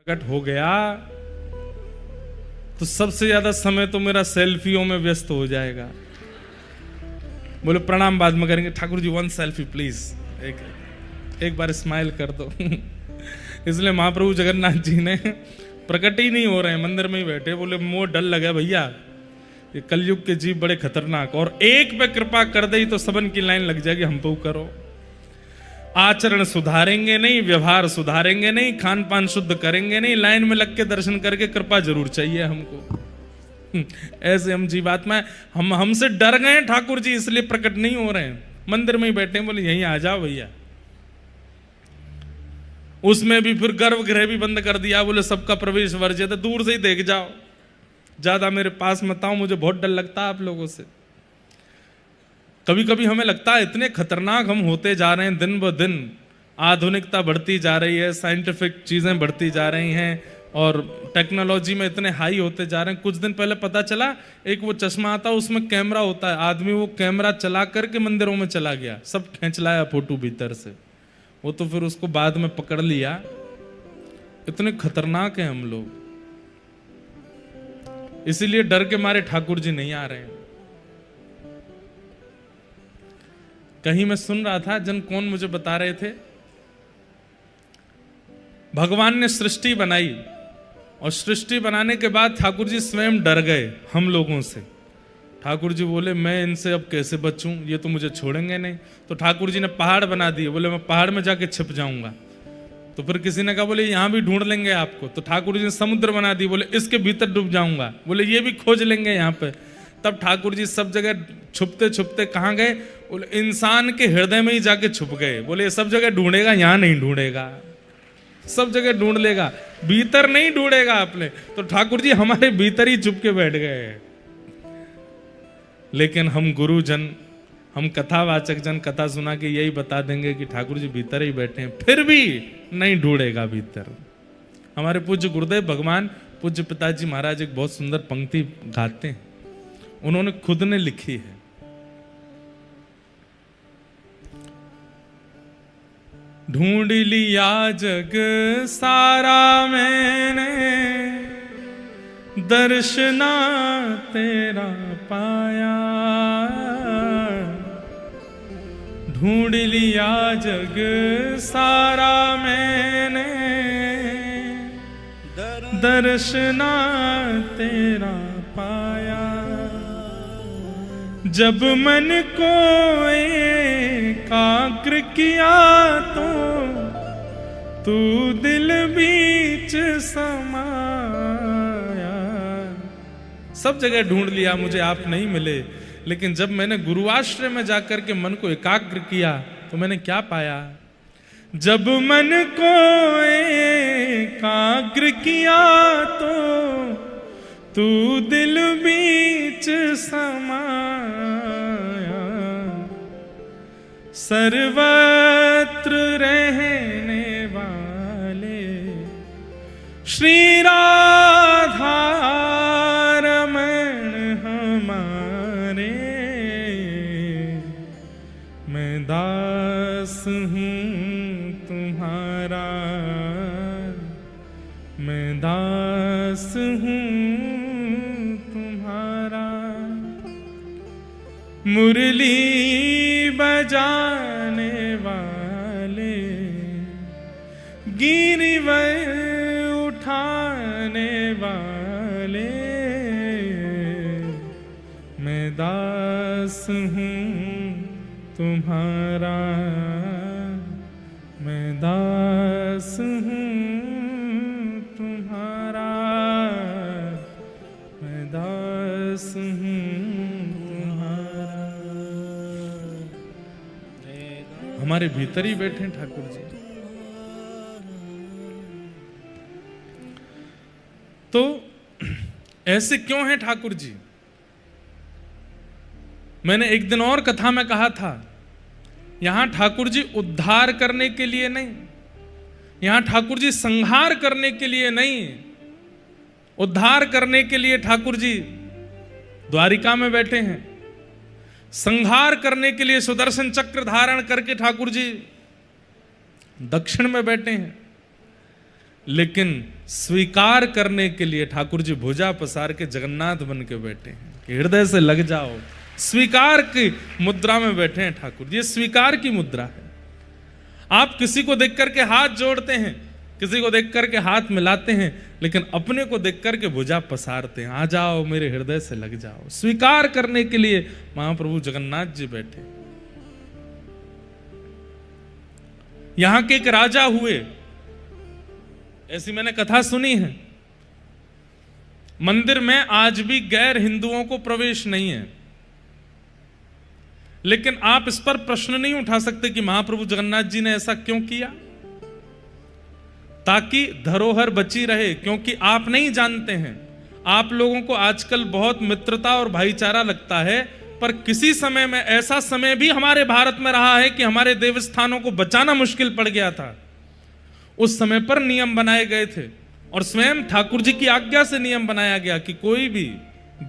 प्रकट हो गया तो सबसे ज्यादा समय तो मेरा सेल्फियों में व्यस्त हो जाएगा। बोले प्रणाम बाद में करेंगे, Thakur ji one selfie please, एक बार स्माइल कर दो। इसलिए महाप्रभु जगन्नाथ जी ने प्रकट ही नहीं हो रहे हैं, मंदिर में ही बैठे। बोले मोह डर लगा भैया, ये कलयुग के जीव बड़े खतरनाक, और एक पे कृपा कर दे तो सबन की लाइन लग जाएगी, हम पे करो। आचरण सुधारेंगे नहीं, व्यवहार सुधारेंगे नहीं, खान पान शुद्ध करेंगे नहीं, लाइन में लग के दर्शन करके कृपा जरूर चाहिए हमको। ऐसे हम जीवात्मा हम हमसे डर गए ठाकुर जी, इसलिए प्रकट नहीं हो रहे हैं, मंदिर में ही बैठे हैं। बोले यहीं आ जाओ भैया। उसमें भी फिर गर्भगृह भी बंद कर दिया, बोले सबका प्रवेश वर्जित है, दूर से ही देख जाओ, ज्यादा मेरे पास मत आओ, मुझे बहुत डर लगता है आप लोगों से। कभी कभी हमें लगता है इतने खतरनाक हम होते जा रहे हैं, दिन ब दिन आधुनिकता बढ़ती जा रही है, साइंटिफिक चीजें बढ़ती जा रही हैं और टेक्नोलॉजी में इतने हाई होते जा रहे हैं। कुछ दिन पहले पता चला एक वो चश्मा आता है, उसमें कैमरा होता है, आदमी वो कैमरा चला करके मंदिरों में चला गया, सब खींच लाया फोटो भीतर से। वो तो फिर उसको बाद में पकड़ लिया। इतने खतरनाक हैं हम लोग, इसीलिए डर के मारे ठाकुर जी नहीं आ रहे हैं। कहीं मैं सुन रहा था, जन कौन मुझे बता रहे थे, भगवान ने सृष्टि बनाई और सृष्टि बनाने के बाद ठाकुर जी स्वयं डर गए हम लोगों से। ठाकुर जी बोले मैं इनसे अब कैसे बचूं, ये तो मुझे छोड़ेंगे नहीं। तो ठाकुर जी ने पहाड़ बना दिए, बोले मैं पहाड़ में जाके छिप जाऊंगा। तो फिर किसी ने कहा बोले यहां भी ढूंढ लेंगे आपको। तो ठाकुर जी ने समुद्र बना दी, बोले इसके भीतर डूब जाऊंगा, बोले ये भी खोज लेंगे यहाँ पे। तब ठाकुर जी सब जगह छुपते छुपते कहाँ गए, बोले इंसान के हृदय में ही जाके छुप गए। बोले सब जगह ढूंढेगा, यहाँ नहीं ढूंढेगा, सब जगह ढूंढ लेगा, भीतर नहीं ढूंढेगा अपने। तो ठाकुर जी हमारे भीतर ही छुप के बैठ गए। लेकिन हम गुरुजन, हम कथावाचक जन कथा सुना के यही बता देंगे कि ठाकुर जी भीतर ही बैठे हैं, फिर भी नहीं ढूंढेगा भीतर। हमारे पूज्य गुरुदेव भगवान पूज्य पिताजी महाराज एक बहुत सुंदर पंक्ति गाते हैं, उन्होंने खुद ने लिखी है। ढूंढ लिया जग सारा मैंने, दर्शना तेरा पाया। ढूंढ लिया जग सारा मैंने, दर्शना तेरा पाया। जब मन को एकाग्र किया तो तू दिल बीच समाया। सब जगह ढूंढ लिया, मुझे आप नहीं मिले, लेकिन जब मैंने गुरुआश्रय में जाकर के मन को एकाग्र किया तो मैंने क्या पाया। जब मन को एकाग्र किया तो तू दिल बीच समाया। सर्वत्र रहने वाले श्री राधा रमण हमारे, मैं दास हूँ तुम्हारा, मैं दास हूँ तुम्हारा। मुरली बजाने वाले, गिरिवर उठाने वाले, मैं दास हूँ तुम्हारा, मैं दास हूँ तुम्हारा, मैं दास हूँ तुम्हारा। हमारे भीतर ही बैठे ठाकुर जी। तो ऐसे क्यों हैं ठाकुर जी? मैंने एक दिन और कथा में कहा था, यहां ठाकुर जी उद्धार करने के लिए नहीं, यहां ठाकुर जी संहार करने के लिए नहीं, उद्धार करने के लिए ठाकुर जी द्वारिका में बैठे हैं। संहार करने के लिए सुदर्शन चक्र धारण करके ठाकुर जी दक्षिण में बैठे हैं। लेकिन स्वीकार करने के लिए ठाकुर जी भुजा पसार के जगन्नाथ बन के बैठे हैं कि हृदय से लग जाओ। स्वीकार की मुद्रा में बैठे हैं ठाकुर जी। ये स्वीकार की मुद्रा है। आप किसी को देख करके हाथ जोड़ते हैं, किसी को देख करके हाथ मिलाते हैं, लेकिन अपने को देख करके भुजा पसारते हैं, आ जाओ मेरे हृदय से लग जाओ। स्वीकार करने के लिए महाप्रभु जगन्नाथ जी बैठे। यहां के एक राजा हुए, ऐसी मैंने कथा सुनी है। मंदिर में आज भी गैर हिंदुओं को प्रवेश नहीं है, लेकिन आप इस पर प्रश्न नहीं उठा सकते कि महाप्रभु जगन्नाथ जी ने ऐसा क्यों किया। ताकि धरोहर बची रहे, क्योंकि आप नहीं जानते हैं। आप लोगों को आजकल बहुत मित्रता और भाईचारा लगता है, पर किसी समय में ऐसा समय भी हमारे भारत में रहा है कि हमारे देवस्थानों को बचाना मुश्किल पड़ गया था। उस समय पर नियम बनाए गए थे और स्वयं ठाकुर जी की आज्ञा से नियम बनाया गया कि कोई भी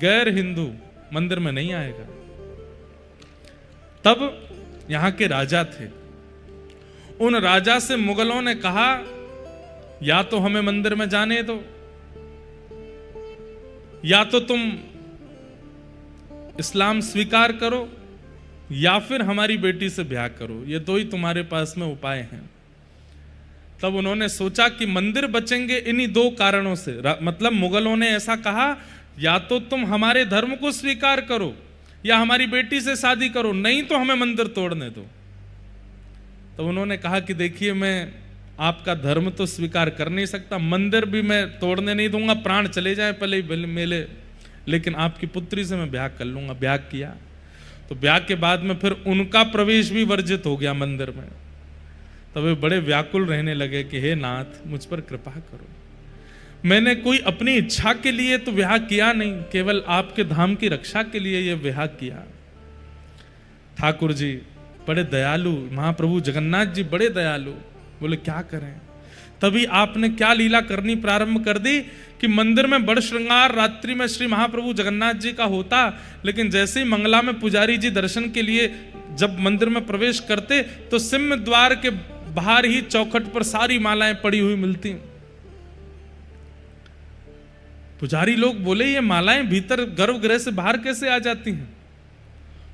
गैर हिंदू मंदिर में नहीं आएगा। तब यहां के राजा थे। उन राजा से मुगलों ने कहा, या तो हमें मंदिर में जाने दो, या तो तुम इस्लाम स्वीकार करो, या फिर हमारी बेटी से ब्याह करो। ये दो ही तुम्हारे पास में उपाय हैं। तब उन्होंने सोचा कि मंदिर बचेंगे इन्हीं दो कारणों से। मतलब मुगलों ने ऐसा कहा, या तो तुम हमारे धर्म को स्वीकार करो या हमारी बेटी से शादी करो, नहीं तो हमें मंदिर तोड़ने दो। तो उन्होंने कहा कि देखिए, मैं आपका धर्म तो स्वीकार कर नहीं सकता, मंदिर भी मैं तोड़ने नहीं दूंगा, प्राण चले जाए पहले ही मेले, लेकिन आपकी पुत्री से मैं ब्याह कर लूंगा। ब्याह किया। तो ब्याह के बाद में फिर उनका प्रवेश भी वर्जित हो गया मंदिर में। तब वे बड़े व्याकुल रहने लगे कि हे नाथ, मुझ पर कृपा करो। मैंने कोई अपनी इच्छा के लिए तो ब्याह किया नहीं, केवल आपके धाम की रक्षा के लिए यह ब्याह किया। ठाकुर जी बड़े दयालु, महाप्रभु जगन्नाथ जी बड़े दयालु, बोले क्या करें। तभी आपने क्या लीला करनी प्रारंभ कर दी कि मंदिर में बड़ श्रृंगार रात्रि में श्री महाप्रभु जगन्नाथ जी का होता, लेकिन जैसे ही मंगला में पुजारी जी दर्शन के लिए जब मंदिर में प्रवेश करते तो सिंह द्वार के बाहर ही चौखट पर सारी मालाएं पड़ी हुई मिलती। पुजारी लोग बोले, ये मालाएं भीतर गर्भगृह से बाहर कैसे आ जाती हैं?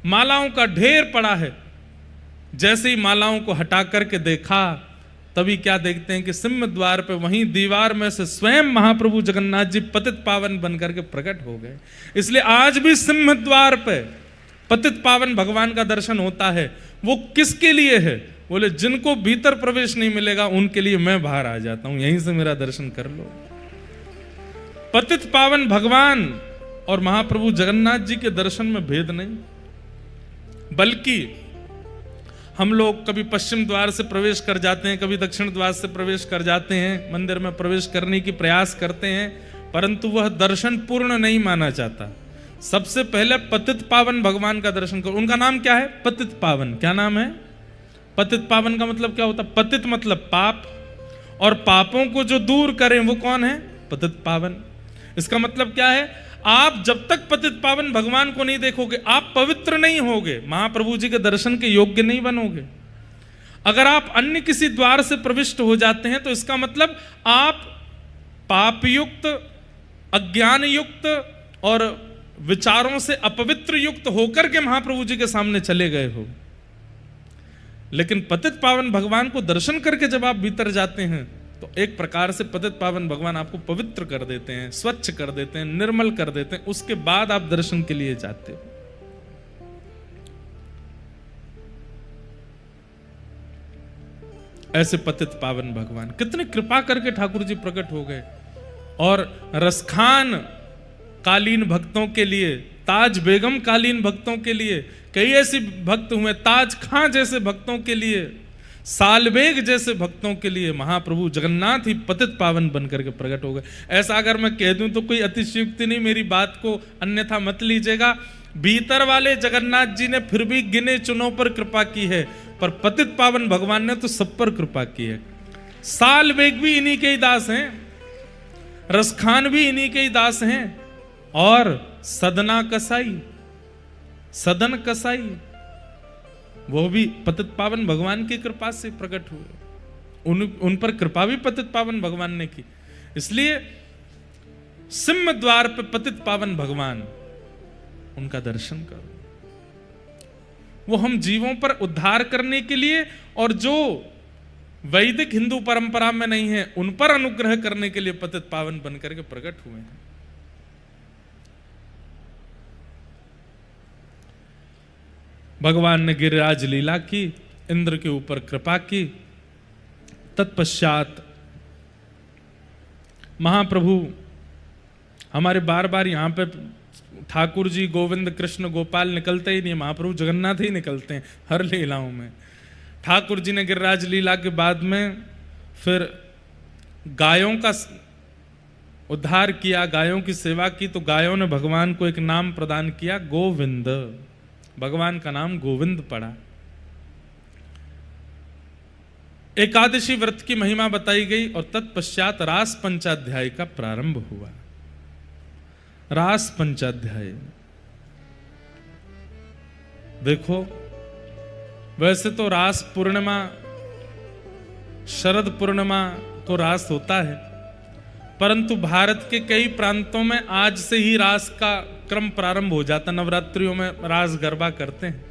मालाओं का ढेर पड़ा है। जैसे ही मालाओं को हटा करके देखा, तभी क्या देखते हैं कि सिंह द्वार पे वहीं दीवार में से स्वयं महाप्रभु जगन्नाथ जी पतित पावन बनकर के प्रकट हो गए। इसलिए आज भी सिंह द्वार पे पतित पावन भगवान का दर्शन होता है। वो किसके लिए है? बोले जिनको भीतर प्रवेश नहीं मिलेगा उनके लिए मैं बाहर आ जाता हूं, यहीं से मेरा दर्शन कर लो। पतित पावन भगवान और महाप्रभु जगन्नाथ जी के दर्शन में भेद नहीं, बल्कि हम लोग कभी पश्चिम द्वार से प्रवेश कर जाते हैं, कभी दक्षिण द्वार से प्रवेश कर जाते हैं, मंदिर में प्रवेश करने की प्रयास करते हैं, परंतु वह दर्शन पूर्ण नहीं माना जाता। सबसे पहले पतित पावन भगवान का दर्शन करो। उनका नाम क्या है? पतित पावन। क्या नाम है? पतित पावन का मतलब क्या होता है? पतित मतलब पाप, और पापों को जो दूर करें वो कौन है? पतित पावन। इसका मतलब क्या है? आप जब तक पतित पावन भगवान को नहीं देखोगे, आप पवित्र नहीं होगे, महाप्रभु जी के दर्शन के योग्य नहीं बनोगे। अगर आप अन्य किसी द्वार से प्रविष्ट हो जाते हैं तो इसका मतलब आप पापयुक्त, अज्ञान युक्त और विचारों से अपवित्र युक्त होकर के महाप्रभु जी के सामने चले गए हो। लेकिन पतित पावन भगवान को दर्शन करके जब आप भीतर जाते हैं तो एक प्रकार से पतित पावन भगवान आपको पवित्र कर देते हैं, स्वच्छ कर देते हैं, निर्मल कर देते हैं। उसके बाद आप दर्शन के लिए जाते हो। ऐसे पतित पावन भगवान कितने कृपा करके ठाकुर जी प्रकट हो गए। और रसखान कालीन भक्तों के लिए, ताज बेगम कालीन भक्तों के लिए, कई ऐसे भक्त हुए, ताज खां जैसे भक्तों के लिए, सालबेग जैसे भक्तों के लिए महाप्रभु जगन्नाथ ही पतित पावन बनकर के प्रकट हो गए। ऐसा अगर मैं कह दूं तो कोई अतिशयोक्ति नहीं, मेरी बात को अन्यथा मत लीजिएगा। भीतर वाले जगन्नाथ जी ने फिर भी गिने चुनों पर कृपा की है, पर पतित पावन भगवान ने तो सब पर कृपा की है। सालबेग भी इन्हीं के ही दास हैं, रसखान भी इन्हीं के ही दास हैं, और सदना कसाई, सदन कसाई, वो भी पतित पावन भगवान की कृपा से प्रकट हुए। उन पर कृपा भी पतित पावन भगवान ने की। इसलिए सिंह द्वार पे पतित पावन भगवान, उनका दर्शन करो। वो हम जीवों पर उद्धार करने के लिए और जो वैदिक हिंदू परंपरा में नहीं है उन पर अनुग्रह करने के लिए पतित पावन बनकर के प्रकट हुए हैं। भगवान ने गिरिराज लीला की, इंद्र के ऊपर कृपा की। तत्पश्चात महाप्रभु हमारे बार बार यहां पे ठाकुर जी गोविंद कृष्ण गोपाल निकलते ही नहीं, महाप्रभु जगन्नाथ ही निकलते हैं हर लीलाओं में। ठाकुर जी ने गिरिराज लीला के बाद में फिर गायों का उद्धार किया, गायों की सेवा की, तो गायों ने भगवान को एक नाम प्रदान किया, गोविंद। भगवान का नाम गोविंद पड़ा। एकादशी व्रत की महिमा बताई गई और तत्पश्चात रास पंचाध्याय का प्रारंभ हुआ। रास पंचाध्याय देखो, वैसे तो रास पूर्णिमा, शरद पूर्णिमा को रास होता है, परंतु भारत के कई प्रांतों में आज से ही रास का क्रम प्रारंभ हो जाता। नवरात्रियों में रास गरबा करते हैं।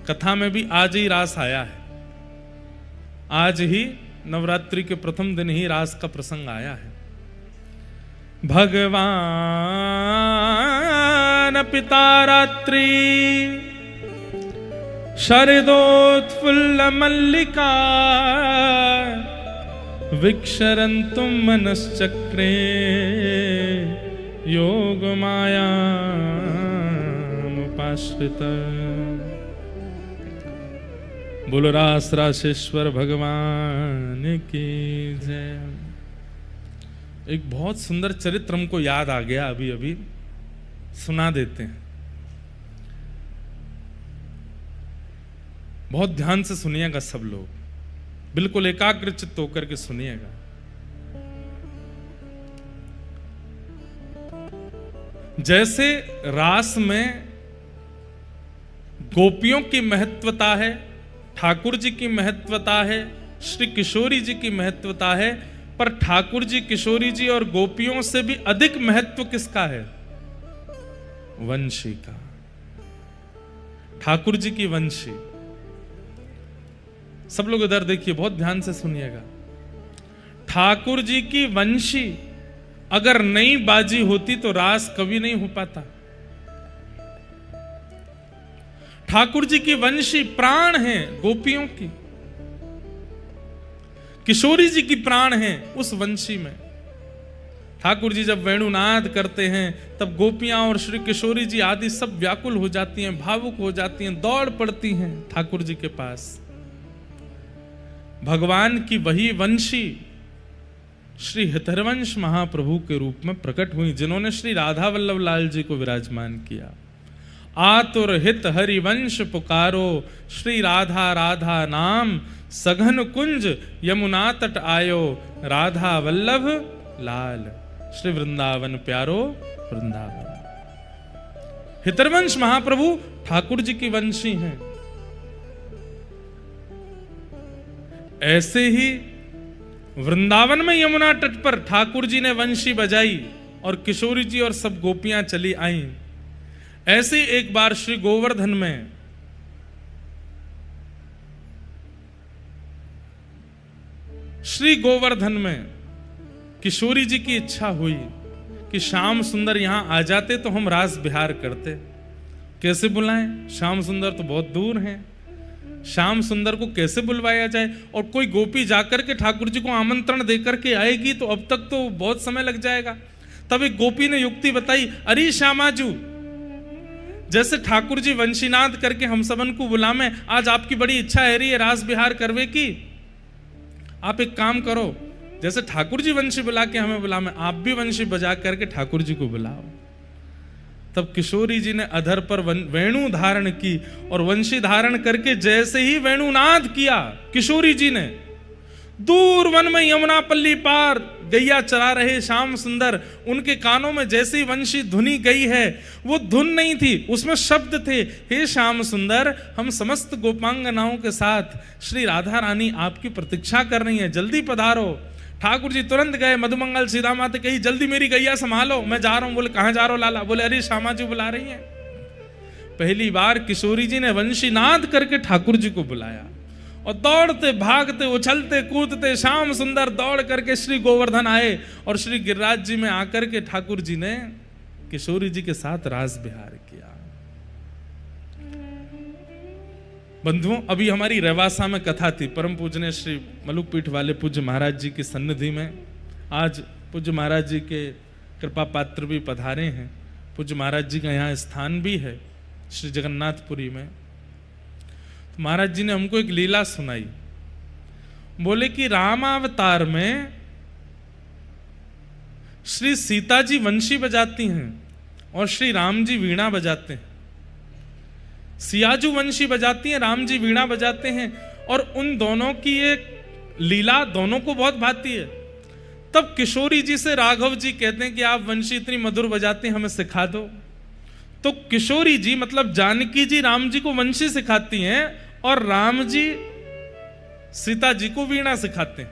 कथा में भी आज ही रास आया है। आज ही नवरात्रि के प्रथम दिन ही रास का प्रसंग आया है। भगवान पिता रात्रि शरदोत्फुल्ल मल्लिका विक्षरन्तुम मनश्चक्रे योग मायामुपाश्रित। बोलो रास रासेश्वर भगवान की जय। एक बहुत सुंदर चरित्र हमको याद आ गया, अभी अभी सुना देते हैं। बहुत ध्यान से सुनिएगा सब लोग, बिल्कुल एकाग्र चित्त होकर के सुनिएगा। जैसे रास में गोपियों की महत्वता है, ठाकुर जी की महत्वता है, श्री किशोरी जी की महत्वता है, पर ठाकुर जी, किशोरी जी और गोपियों से भी अधिक महत्व किसका है? वंशी का। ठाकुर जी की वंशी। सब लोग इधर देखिए, बहुत ध्यान से सुनिएगा। ठाकुर जी की वंशी अगर नई बाजी होती तो रास कभी नहीं हो पाता। ठाकुर जी की वंशी प्राण है गोपियों की, किशोरी जी की प्राण है उस वंशी में। ठाकुर जी जब वेणुनाद करते हैं तब गोपियां और श्री किशोरी जी आदि सब व्याकुल हो जाती हैं, भावुक हो जाती हैं, दौड़ पड़ती हैं ठाकुर जी के पास। भगवान की वही वंशी श्री हितरवंश महाप्रभु के रूप में प्रकट हुई, जिन्होंने श्री राधा वल्लभ लाल जी को विराजमान किया। आतुर हित हरिवंश पुकारो, श्री राधा राधा नाम सघन कुंज यमुना तट आयो, राधा वल्लभ लाल। श्री वृंदावन प्यारो वृंदावन। हितरवंश महाप्रभु ठाकुर जी की वंशी हैं। ऐसे ही वृंदावन में यमुना तट पर ठाकुर जी ने वंशी बजाई और किशोरी जी और सब गोपियां चली आईं। ऐसे एक बार श्री गोवर्धन में किशोरी जी की इच्छा हुई कि श्याम सुंदर यहां आ जाते तो हम रास बिहार करते। कैसे बुलाएं? श्याम सुंदर तो बहुत दूर हैं। श्याम सुंदर को कैसे बुलवाया जाए? और कोई गोपी जाकर के ठाकुर जी को आमंत्रण देकर के आएगी तो अब तक तो बहुत समय लग जाएगा। तब एक गोपी ने युक्ति बताई, अरे श्यामाजू, जैसे ठाकुर जी वंशीनाद करके हम सबन को बुलावे, आज आपकी बड़ी इच्छा है रही है रास बिहार करवे की। आप एक काम करो, जैसे ठाकुर जी वंशी बुला के हमें बुलावे, आप भी वंशी बजा करके ठाकुर जी को बुलाओ। तब किशोरी जी ने अधर पर वेणु धारण की और वंशी धारण करके जैसे ही वेणुनाद किया किशोरी जी ने, दूर वन में यमुना पल्ली पार गैया चरा रहे श्याम सुंदर, उनके कानों में जैसी वंशी धुनी गई है, वो धुन नहीं थी, उसमें शब्द थे। हे श्याम सुंदर, हम समस्त गोपांगनाओं के साथ श्री राधा रानी आपकी प्रतीक्षा कर रही हैं, जल्दी पधारो। ठाकुर जी तुरंत गए, मधुमंगल सीता माता कही जल्दी मेरी गैया संभालो, मैं जा रहा हूं। बोले कहां जा रहा हो लाला? बोले अरे श्यामा जी बुला रही हैं। पहली बार किशोरी जी ने वंशीनाद करके ठाकुर जी को बुलाया, और दौड़ते भागते उछलते कूदते श्याम सुंदर दौड़ करके श्री गोवर्धन आए, और श्री गिरिराज जी में आकर के ठाकुर जी ने किशोरी जी के साथ रास विहार किया। बंधुओं, अभी हमारी रेवासा में कथा थी, परम पूजनीय श्री मलुक पीठ वाले पूज्य महाराज जी की सन्निधि में। आज पूज्य महाराज जी के कृपा पात्र भी पधारे हैं, पूज्य महाराज जी का यहाँ स्थान भी है श्री जगन्नाथपुरी में। तो महाराज जी ने हमको एक लीला सुनाई। बोले कि रामावतार में श्री सीता जी वंशी बजाती हैं और श्री राम जी वीणा बजाते हैं। सियाजू वंशी बजाती हैं, राम जी वीणा बजाते हैं, और उन दोनों की एक लीला दोनों को बहुत भाती है। तब किशोरी जी से राघव जी कहते हैं कि आप वंशी इतनी मधुर बजाते हैं, हमें सिखा दो। तो किशोरी जी मतलब जानकी जी राम जी को वंशी सिखाती हैं, और राम जी सीता जी को वीणा सिखाते हैं।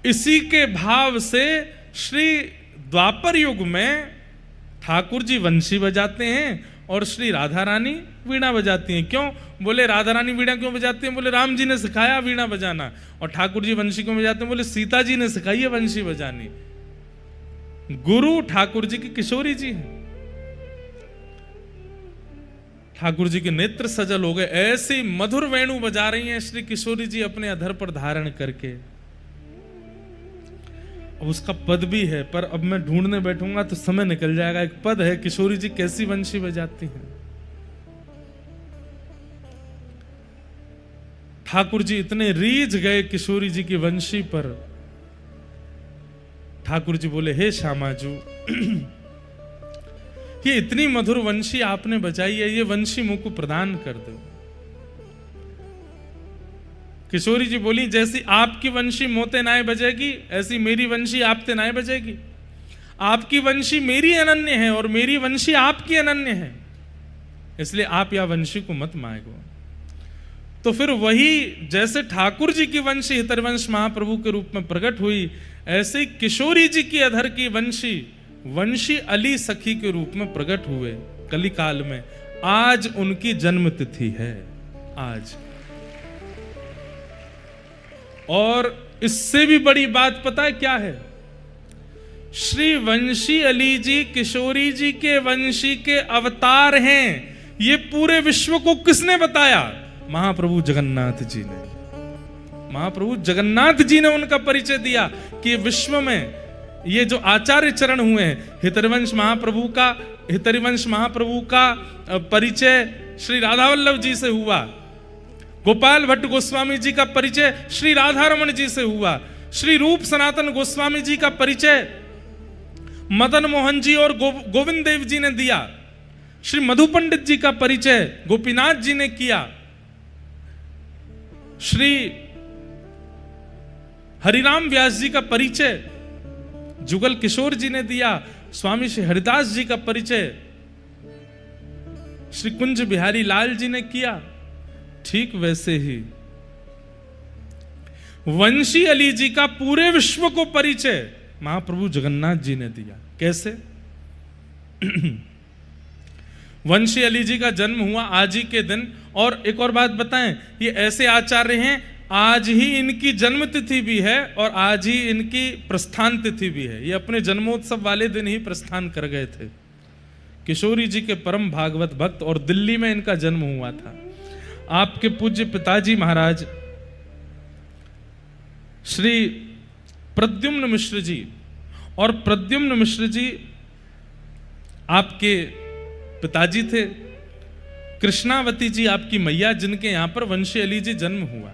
इसी के भाव से श्री द्वापर युग में ठाकुर जी वंशी बजाते हैं और श्री राधा रानी वीणा बजाती हैं। क्यों? बोले राधा रानी वीणा क्यों बजाती हैं? बोले राम जी ने सिखाया वीणा बजाना। और ठाकुर जी वंशी क्यों बजाते हैं? बोले सीता जी ने सिखाई है वंशी बजानी। गुरु ठाकुर जी की किशोरी जी हैं। ठाकुर जी के नेत्र सजल हो गए, ऐसी मधुर वेणु बजा रही हैं श्री किशोरी जी अपने अधर पर धारण करके। अब उसका पद भी है, पर अब मैं ढूंढने बैठूंगा तो समय निकल जाएगा। एक पद है, किशोरी जी कैसी वंशी बजाती हैं। ठाकुर जी इतने रीझ गए किशोरी जी की वंशी पर। ठाकुर जी बोले हे श्यामाजू, ये इतनी मधुर वंशी आपने बजाई है, ये वंशी मुझ को प्रदान कर दो। किशोरी जी बोली जैसी आपकी वंशी मोते नाय बजेगी, ऐसी मेरी वंशी आपते नाय बजेगी। आपकी वंशी मेरी अनन्य है और मेरी वंशी आपकी अनन्य है, इसलिए आप या वंशी को मत मांगो। तो फिर वही जैसे ठाकुर जी की वंशी हितरवंश महाप्रभु के रूप में प्रकट हुई, ऐसे किशोरी जी की अधर की वंशी वंशी अली सखी के रूप में प्रकट हुए कलिकाल में। आज उनकी जन्म तिथि है आज। और इससे भी बड़ी बात पता है क्या है? श्री वंशी अली जी किशोरी जी के वंशी के अवतार हैं। ये पूरे विश्व को किसने बताया? महाप्रभु जगन्नाथ जी ने। महाप्रभु जगन्नाथ जी ने उनका परिचय दिया कि विश्व में ये जो आचार्य चरण हुए हैं, हितरिवंश महाप्रभु का परिचय श्री राधावल्लभ जी से हुआ, गोपाल भट्ट गोस्वामी जी का परिचय श्री राधारमण जी से हुआ, श्री रूप सनातन गोस्वामी जी का परिचय मदन मोहन जी और गोविंद देव जी ने दिया, श्री मधु पंडित जी का परिचय गोपीनाथ जी ने किया, श्री हरिराम व्यास जी का परिचय जुगल किशोर जी ने दिया, स्वामी श्री हरिदास जी का परिचय श्री कुंज बिहारी लाल जी ने किया। ठीक वैसे ही वंशी अली जी का पूरे विश्व को परिचय महाप्रभु जगन्नाथ जी ने दिया। कैसे? वंशी अली जी का जन्म हुआ आज ही के दिन। और एक और बात बताएं, ये ऐसे आचार्य हैं, आज ही इनकी जन्म तिथि भी है और आज ही इनकी प्रस्थान तिथि भी है। ये अपने जन्मोत्सव वाले दिन ही प्रस्थान कर गए थे। किशोरी जी के परम भागवत भक्त, और दिल्ली में इनका जन्म हुआ था। आपके पूज्य पिताजी महाराज श्री प्रद्युम्न मिश्र जी, और प्रद्युम्न मिश्र जी आपके पिताजी थे। कृष्णावती जी आपकी मैया, जिनके यहां पर वंशी अली जी जन्म हुआ।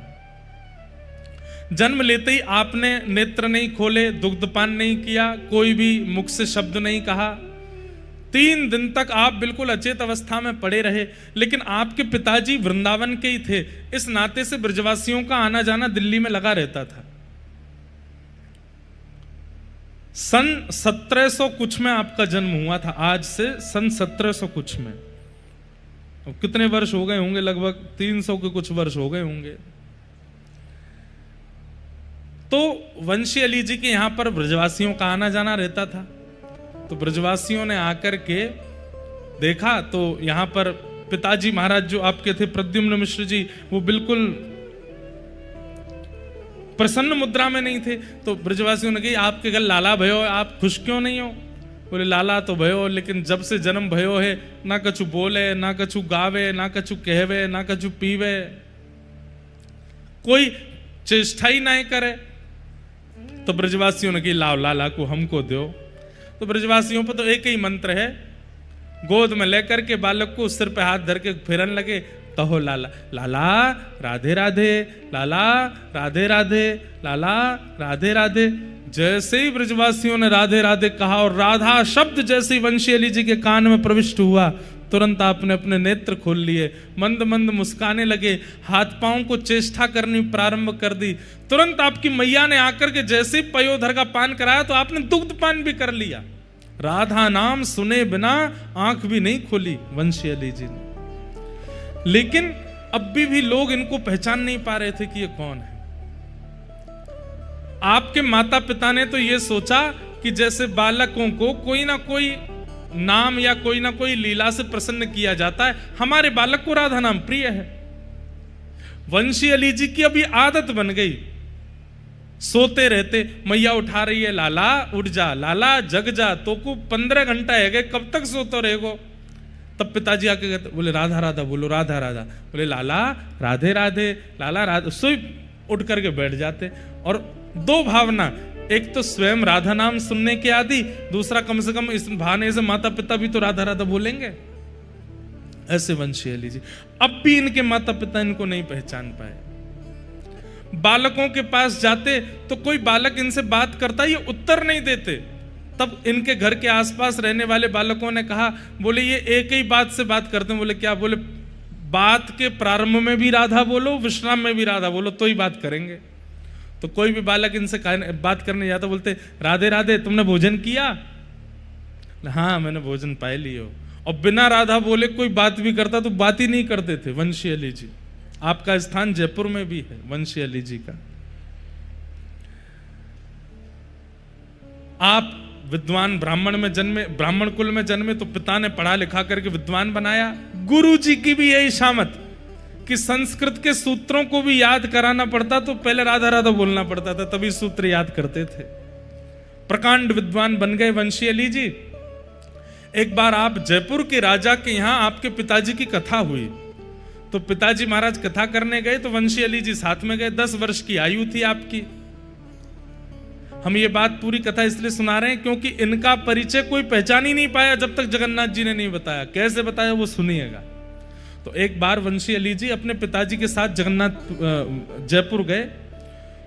जन्म लेते ही आपने नेत्र नहीं खोले, दुग्धपान नहीं किया, कोई भी मुख से शब्द नहीं कहा। 3 दिन तक आप बिल्कुल अचेत अवस्था में पड़े रहे, लेकिन आपके पिताजी वृंदावन के ही थे, इस नाते से ब्रजवासियों का आना जाना दिल्ली में लगा रहता था। सन 1700 कुछ में आपका जन्म हुआ था, आज से सन 1700 कुछ में। अब कितने वर्ष हो गए होंगे? लगभग 300 के कुछ वर्ष हो गए होंगे। तो वंशी अली जी के यहां पर ब्रजवासियों का आना जाना रहता था। तो ब्रजवासियों ने आकर के देखा तो यहां पर पिताजी महाराज जो आपके थे प्रद्युम्न मिश्र जी, वो बिल्कुल प्रसन्न मुद्रा में नहीं थे। तो ब्रजवासियों ने कहा आपके घर लाला भयो, आप खुश क्यों नहीं हो? बोले लाला तो भयो, लेकिन जब से जन्म भयो है ना कछु बोले, ना कछु गावे, ना कछु कहवे, ना कछु पीवे, कोई चेष्टा ही नहीं करे। तो ब्रजवासियों ने कहा लाओ लाला को हमको दो। तो ब्रजवासियों पर तो एक ही मंत्र है, गोद में लेकर के बालक को सिर पे हाथ धर के फिरन लगे, कहो लाला लाला राधे राधे, लाला राधे राधे, लाला राधे राधे। जैसे ही ब्रजवासियों ने राधे राधे कहा और राधा शब्द जैसे ही वंशी अली जी के कान में प्रविष्ट हुआ, तुरंत आपने अपने नेत्र खोल लिए, मंद मंद मुस्काने लगे, हाथ पांव को चेष्टा करनी प्रारंभ कर दी। तुरंत आपकी मैया ने आकर के जैसे ही पयोधर का पान कराया तो आपने दुग्ध पान भी कर लिया। राधा नाम सुने बिना आंख भी नहीं खोली वंशी अली जी ने। लेकिन अब भी लोग इनको पहचान नहीं पा रहे थे कि ये कौन है। आपके माता पिता ने तो ये सोचा कि जैसे बालकों को कोई ना कोई नाम या कोई ना कोई लीला से प्रसन्न किया जाता है, हमारे बालक को राधा नाम प्रिय है। वंशी अली जी की अभी आदत बन गई, सोते रहते, मैया उठा रही है, लाला उठ जा, लाला जग जा, तो को 15 घंटा है गए, कब तक सोते रहेगो? तब पिताजी आके कहते, बोले राधा राधा बोलो, राधा राधा। बोले लाला राधे राधे, लाला राधे। सोई उठ करके बैठ जाते। और 2 भावना, एक तो स्वयं राधा नाम सुनने के आदि, दूसरा कम से कम इस बहाने से माता पिता भी तो राधा राधा बोलेंगे। ऐसे वंशी अली जी। अब भी इनके माता पिता इनको नहीं पहचान पाए। बालकों के पास जाते तो कोई बालक इनसे बात करता, ये उत्तर नहीं देते। तब इनके घर के आसपास रहने वाले बालकों ने कहा, बोले ये एक ही बात से बात करते हैं। बोले क्या? बोले बात के प्रारंभ में भी राधा बोलो, विश्राम में भी राधा बोलो, तो ही बात करेंगे। तो कोई भी बालक इनसे बात करने जाता, बोलते राधे राधे, तुमने भोजन किया? हाँ मैंने भोजन पाए लियो। और बिना राधा बोले कोई बात भी करता तो बात ही नहीं करते थे वंशी अली जी। आपका स्थान जयपुर में भी है वंशी अली जी का। आप विद्वान ब्राह्मण में जन्मे, ब्राह्मण कुल में जन्मे, तो पिता ने पढ़ा लिखा करके विद्वान बनाया। गुरु जी की भी यही शामत कि संस्कृत के सूत्रों को भी याद कराना पड़ता तो पहले राधा राधा बोलना पड़ता था, तभी सूत्र याद करते थे। प्रकांड विद्वान बन गए वंशी अली जी। एक बार आप जयपुर के राजा के यहां आपके पिताजी की कथा हुई, तो पिताजी महाराज कथा करने गए तो वंशी अली जी साथ में गए। 10 वर्ष की आयु थी आपकी। हम ये बात पूरी कथा इसलिए सुना रहे हैं क्योंकि इनका परिचय कोई पहचान ही नहीं पाया जब तक जगन्नाथ जी ने नहीं बताया। कैसे बताया वो सुनिएगा। तो एक बार वंशी अली जी अपने पिताजी के साथ जगन्नाथ जयपुर गए,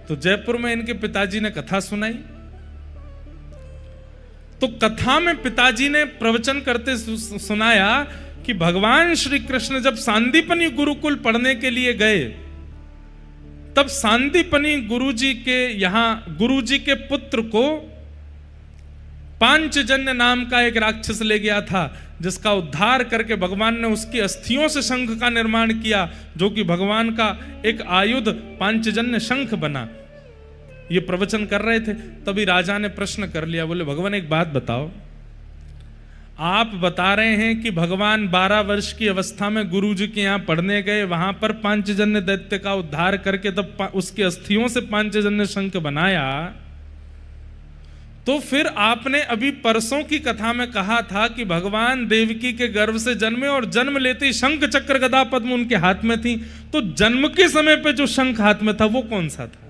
तो जयपुर में इनके पिताजी ने कथा सुनाई। तो कथा में पिताजी ने प्रवचन करते सुनाया कि भगवान श्री कृष्ण जब सांदीपनी गुरुकुल पढ़ने के लिए गए, तब सांदीपनी गुरुजी के यहां गुरुजी के पुत्र को पांचजन्य नाम का एक राक्षस ले गया था, जिसका उद्धार करके भगवान ने उसकी अस्थियों से शंख का निर्माण किया, जो कि भगवान का एक आयुध पांचजन्य शंख बना। ये प्रवचन कर रहे थे, तभी राजा ने प्रश्न कर लिया। बोले भगवान एक बात बताओ, आप बता रहे हैं कि भगवान 12 वर्ष की अवस्था में गुरु जी के यहाँ पढ़ने गए, वहां पर पांचजन्य दैत्य का उद्धार करके तब उसकी अस्थियों से पांचजन्य शंख बनाया, तो फिर आपने अभी परसों की कथा में कहा था कि भगवान देवकी के गर्भ से जन्मे और जन्म लेते ही शंख चक्र गदा पद्म उनके हाथ में थी, तो जन्म के समय पे जो शंख हाथ में था वो कौन सा था?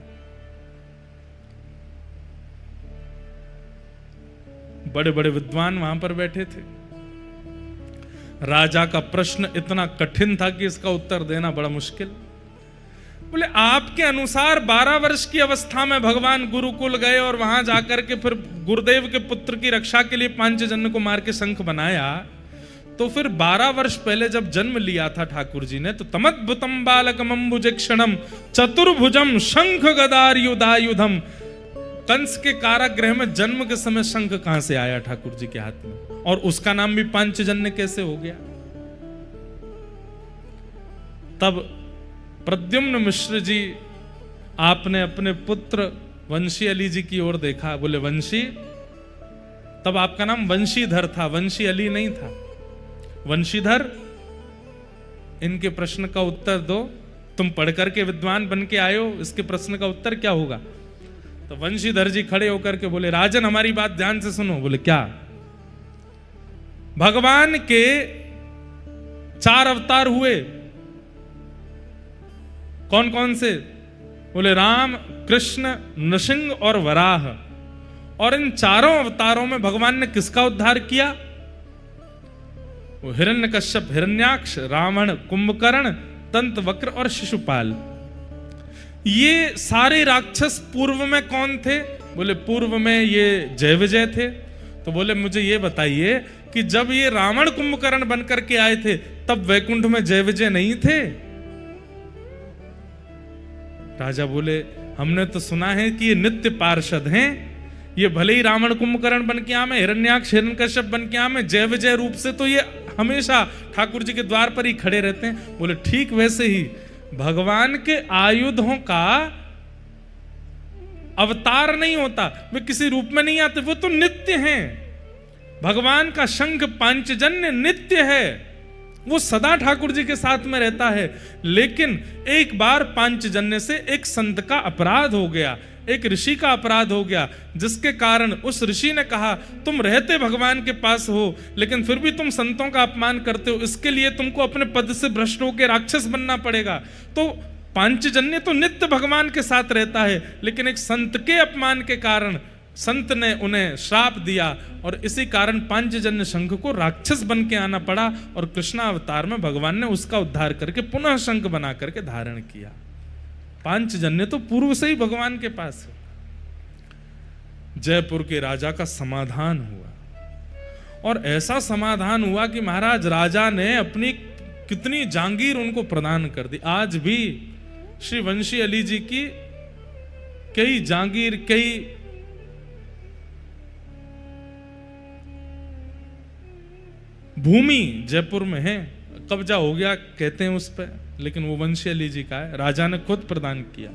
बड़े बड़े विद्वान वहां पर बैठे थे। राजा का प्रश्न इतना कठिन था कि इसका उत्तर देना बड़ा मुश्किल। बोले आपके अनुसार 12 वर्ष की अवस्था में भगवान गुरुकुल गए और वहां जाकर के फिर गुरुदेव के पुत्र की रक्षा के लिए पांचजन्य को मार के शंख बनाया, तो फिर 12 वर्ष पहले जब जन्म लिया था ठाकुर जी ने, तो तमद्भुतम बालकम अम्बुजक्षणम चतुर्भुजम शंख गदायुधायुधम, कंस के कारागृह में जन्म के समय शंख कहां से आया ठाकुर जी के हाथ में, और उसका नाम भी पांचजन्य कैसे हो गया? तब प्रद्युम्न मिश्र जी, आपने अपने पुत्र वंशी अली जी की ओर देखा, बोले वंशी, तब आपका नाम वंशीधर था, वंशी अली नहीं था। वंशीधर, इनके प्रश्न का उत्तर दो, तुम पढ़कर के विद्वान बन के आए हो, इसके प्रश्न का उत्तर क्या होगा? तो वंशीधर जी खड़े होकर के बोले, राजन हमारी बात ध्यान से सुनो। बोले क्या? भगवान के 4 अवतार हुए, कौन कौन से? बोले राम, कृष्ण, नृसिंह और वराह। और इन चारों अवतारों में भगवान ने किसका उद्धार किया? वो हिरण्यकश्यप, हिरण्याक्ष, रावण, कुंभकर्ण, दंतवक्र और शिशुपाल। ये सारे राक्षस पूर्व में कौन थे? बोले पूर्व में ये जय विजय थे। तो बोले मुझे ये बताइए कि जब ये रावण कुंभकर्ण बनकर के आए थे, तब वैकुंठ में जय विजय नहीं थे? राजा बोले हमने तो सुना है कि ये नित्य पार्षद हैं, ये भले ही रावण कुंभकर्ण बन के आमे, हिरण्याक्ष हिरण्यकश्यप बन के आमे, जय विजय रूप से तो ये हमेशा ठाकुर जी के द्वार पर ही खड़े रहते हैं। बोले ठीक वैसे ही भगवान के आयुधों का अवतार नहीं होता, वे किसी रूप में नहीं आते, वो तो नित्य हैं। भगवान का शंख पांचजन्य नित्य है, वो सदा ठाकुर जी के साथ में रहता है। लेकिन एक बार पांचजन्य से एक संत का अपराध हो गया, एक ऋषि का अपराध हो गया, जिसके कारण उस ऋषि ने कहा तुम रहते भगवान के पास हो, लेकिन फिर भी तुम संतों का अपमान करते हो, इसके लिए तुमको अपने पद से भ्रष्ट होकर राक्षस बनना पड़ेगा। तो पांचजन्य तो नित्य भगवान के साथ रहता है, लेकिन एक संत के अपमान के कारण संत ने उन्हें श्राप दिया, और इसी कारण पांचजन्य शंख को राक्षस बन के आना पड़ा, और कृष्णावतार में भगवान ने उसका उद्धार करके पुनः शंख बना करके धारण किया। पांचजन्य तो पूर्व से ही भगवान के पास है। जयपुर के राजा का समाधान हुआ, और ऐसा समाधान हुआ कि महाराज राजा ने अपनी कितनी जागीर उनको प्रदान कर दी। आज भी श्री वंशी अली जी की कई जागीर, कई भूमि जयपुर में है, कब्जा हो गया कहते हैं उस पे, लेकिन वो वंशी अली जी का है, राजा ने खुद प्रदान किया।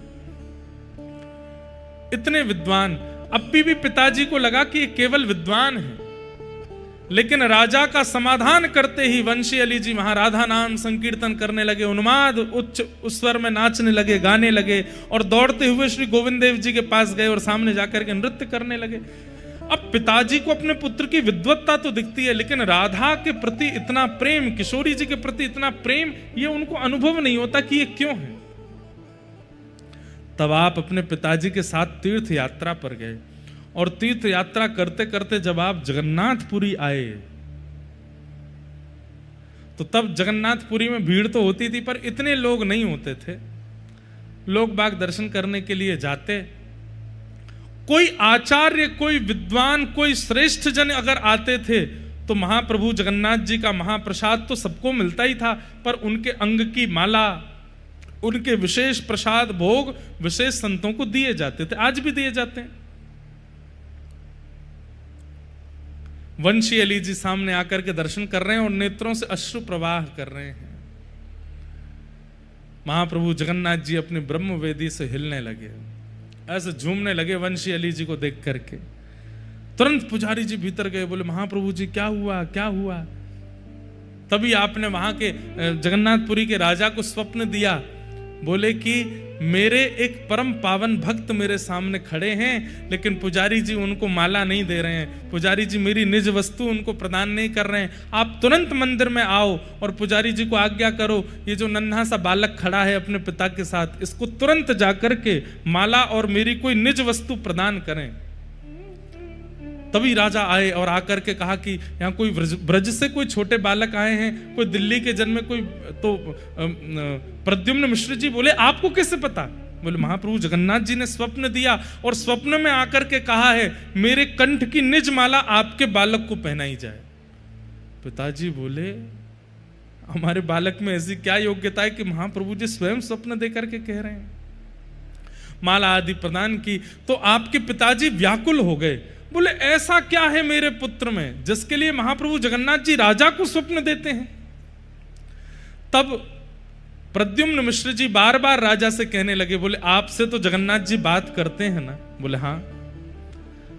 इतने विद्वान, अप्पी भी पिताजी को लगा कि ये केवल विद्वान है, लेकिन राजा का समाधान करते ही वंशी अली जी वहां राधा नाम संकीर्तन करने लगे, उन्माद उच्च उस स्वर में नाचने लगे, गाने लगे, और दौड़ते हुए श्री गोविंद देव जी के पास गए और सामने जाकर के नृत्य करने लगे। अब पिताजी को अपने पुत्र की विद्वत्ता तो दिखती है, लेकिन राधा के प्रति इतना प्रेम, किशोरी जी के प्रति इतना प्रेम, ये उनको अनुभव नहीं होता कि ये क्यों है। तब आप अपने पिताजी के साथ तीर्थ यात्रा पर गए, और तीर्थ यात्रा करते करते जब आप जगन्नाथपुरी आए, तो तब जगन्नाथपुरी में भीड़ तो होती थी, पर इतने लोग नहीं होते थे। लोग बाग दर्शन करने के लिए जाते, कोई आचार्य, कोई विद्वान, कोई श्रेष्ठ जन अगर आते थे, तो महाप्रभु जगन्नाथ जी का महाप्रसाद तो सबको मिलता ही था, पर उनके अंग की माला, उनके विशेष प्रसाद भोग विशेष संतों को दिए जाते थे, आज भी दिए जाते हैं। वंशी अली जी सामने आकर के दर्शन कर रहे हैं और नेत्रों से अश्रु प्रवाह कर रहे हैं। महाप्रभु जगन्नाथ जी अपनी ब्रह्म वेदी से हिलने लगे, ऐसे झूमने लगे वंशी अली जी को देख करके। तुरंत पुजारी जी भीतर गए, बोले महाप्रभु जी क्या हुआ, क्या हुआ? तभी आपने वहां के जगन्नाथपुरी के राजा को स्वप्न दिया, बोले कि मेरे एक परम पावन भक्त मेरे सामने खड़े हैं, लेकिन पुजारी जी उनको माला नहीं दे रहे हैं, पुजारी जी मेरी निज वस्तु उनको प्रदान नहीं कर रहे हैं। आप तुरंत मंदिर में आओ और पुजारी जी को आज्ञा करो, ये जो नन्हा सा बालक खड़ा है अपने पिता के साथ, इसको तुरंत जाकर के माला और मेरी कोई निज वस्तु प्रदान करें। तभी राजा आए और आकर के कहा कि यहाँ कोई ब्रज से कोई छोटे बालक आए हैं, कोई दिल्ली के जन्मे कोई, तो प्रद्युम्न मिश्र जी बोले आपको कैसे पता? बोले महाप्रभु जगन्नाथ जी ने स्वप्न दिया और स्वप्न में आकर के कहा है मेरे कंठ की निज माला आपके बालक को पहनाई जाए। पिताजी बोले हमारे बालक में ऐसी क्या योग्यता है कि महाप्रभु जी स्वयं स्वप्न देकर के कह रहे हैं? माला आदि प्रदान की तो आपके पिताजी व्याकुल हो गए। बोले ऐसा क्या है मेरे पुत्र में जिसके लिए महाप्रभु जगन्नाथ जी राजा को स्वप्न देते हैं? तब प्रद्युम्न मिश्र जी बार बार राजा से कहने लगे, बोले आपसे तो जगन्नाथ जी बात करते हैं ना? बोले हाँ,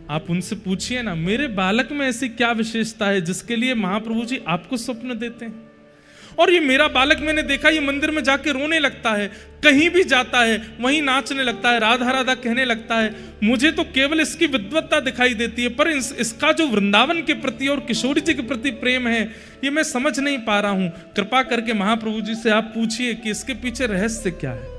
आप उनसे पूछिए ना मेरे बालक में ऐसी क्या विशेषता है जिसके लिए महाप्रभु जी आपको स्वप्न देते हैं? और ये मेरा बालक मैंने देखा ये मंदिर में जाके रोने लगता है, कहीं भी जाता है वहीं नाचने लगता है, राधा राधा कहने लगता है। मुझे तो केवल इसकी विद्वत्ता दिखाई देती है, पर इसका जो वृंदावन के प्रति और किशोरी जी के प्रति प्रेम है ये मैं समझ नहीं पा रहा हूं। कृपा करके महाप्रभु जी से आप पूछिए कि इसके पीछे रहस्य क्या है।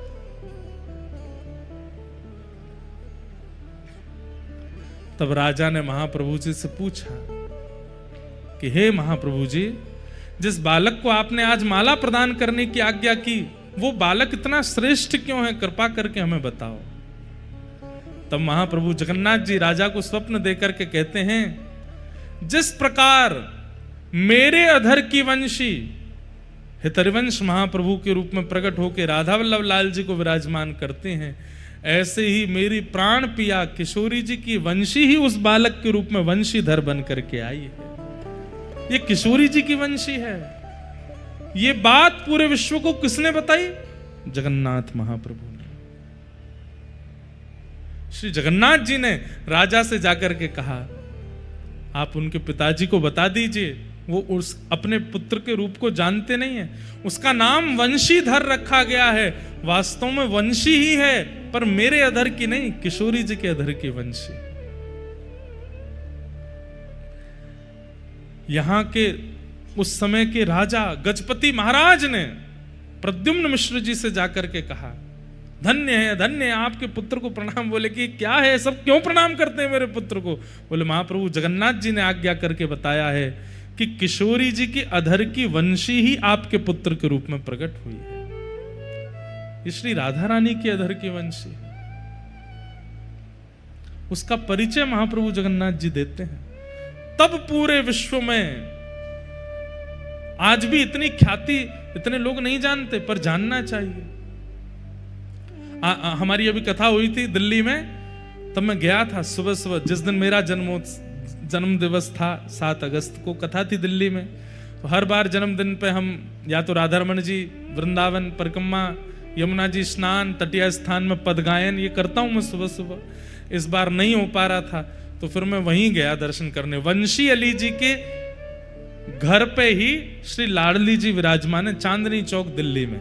तब राजा ने महाप्रभु जी से पूछा कि हे महाप्रभु जी, जिस बालक को आपने आज माला प्रदान करने की आज्ञा की वो बालक इतना श्रेष्ठ क्यों है? कृपा करके हमें बताओ। तब महाप्रभु जगन्नाथ जी राजा को स्वप्न देकर के कहते हैं जिस प्रकार मेरे अधर की वंशी हितरिवंश महाप्रभु के रूप में प्रकट होकर राधा वल्लभ लाल जी को विराजमान करते हैं, ऐसे ही मेरी प्राण पिया किशोरी जी की वंशी ही उस बालक के रूप में वंशीधर बन करके आई है। ये किशोरी जी की वंशी है। ये बात पूरे विश्व को किसने बताई? जगन्नाथ महाप्रभु ने। श्री जगन्नाथ जी ने राजा से जाकर के कहा आप उनके पिताजी को बता दीजिए, वो उस अपने पुत्र के रूप को जानते नहीं है। उसका नाम वंशीधर रखा गया है, वास्तव में वंशी ही है, पर मेरे अधर की नहीं, किशोरी जी के अधर की वंशी। यहां के उस समय के राजा गजपति महाराज ने प्रद्युम्न मिश्र जी से जाकर के कहा धन्य है धन्य है आपके पुत्र को प्रणाम। बोले कि क्या है, सब क्यों प्रणाम करते हैं मेरे पुत्र को? बोले महाप्रभु जगन्नाथ जी ने आज्ञा करके बताया है कि किशोरी जी की अधर की वंशी ही आपके पुत्र के रूप में प्रकट हुई है। ये श्री राधा रानी की अधर की वंशी, उसका परिचय महाप्रभु जगन्नाथ जी देते हैं। तब पूरे विश्व में आज भी इतनी ख्याति इतने लोग नहीं जानते, पर जानना चाहिए। हमारी अभी कथा हुई थी दिल्ली में, तब मैं गया था सुबह सुबह, जिस दिन मेरा जन्म दिवस था 7 अगस्त को कथा थी दिल्ली में। तो हर बार जन्मदिन पे हम या तो राधा रमन जी वृंदावन परिक्रमा, यमुना जी स्नान, तटीय स्थान में पद गायन ये करता हूं मैं सुबह सुबह। इस बार नहीं हो पा रहा था तो फिर मैं वहीं गया दर्शन करने। वंशी अली जी के घर पे ही श्री लाडली जी विराजमान है, चांदनी चौक दिल्ली में।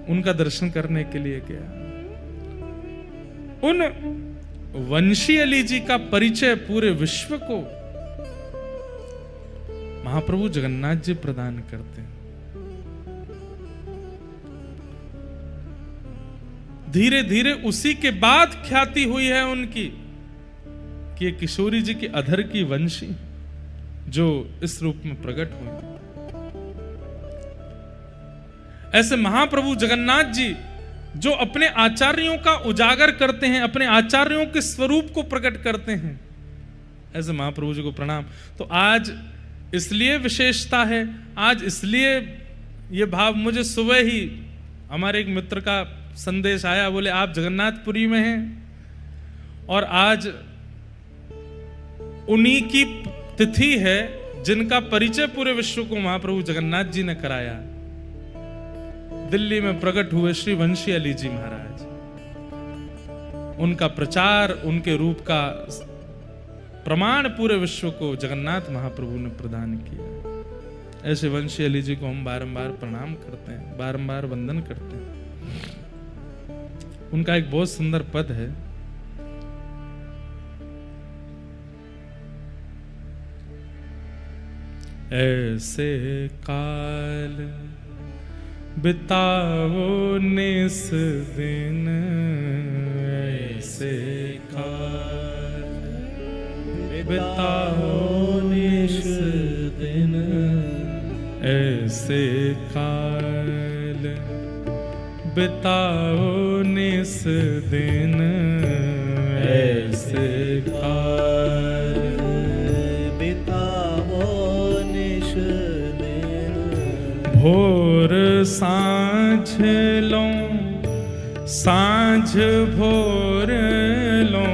उनका दर्शन करने के लिए गया। उन वंशी अली जी का परिचय पूरे विश्व को महाप्रभु जगन्नाथ जी प्रदान करते हैं। धीरे धीरे उसी के बाद ख्याति हुई है उनकी कि किशोरी जी की अधर की वंशी जो इस रूप में प्रकट हुई। ऐसे महाप्रभु जगन्नाथ जी जो अपने आचार्यों का उजागर करते हैं, अपने आचार्यों के स्वरूप को प्रकट करते हैं, ऐसे महाप्रभु जी को प्रणाम। तो आज इसलिए विशेषता है, आज इसलिए ये भाव, मुझे सुबह ही हमारे एक मित्र का संदेश आया, बोले आप जगन्नाथपुरी में हैं और आज उन्हीं की तिथि है जिनका परिचय पूरे विश्व को महाप्रभु जगन्नाथ जी ने कराया। दिल्ली में प्रकट हुए श्री वंशी अली जी महाराज, उनका प्रचार, उनके रूप का प्रमाण पूरे विश्व को जगन्नाथ महाप्रभु ने प्रदान किया। ऐसे वंशी अली जी को हम बारंबार प्रणाम करते हैं, बारंबार वंदन करते हैं। उनका एक बहुत सुंदर पद है, ऐसे काल बिताओ निस दिन, ऐसे काल बिताओ निस दिन, ऐसे काल बिताओ निस दिन, ऐसे काल बिताओ निस दिन। भोर सांझ लो, सांझ भोर लो,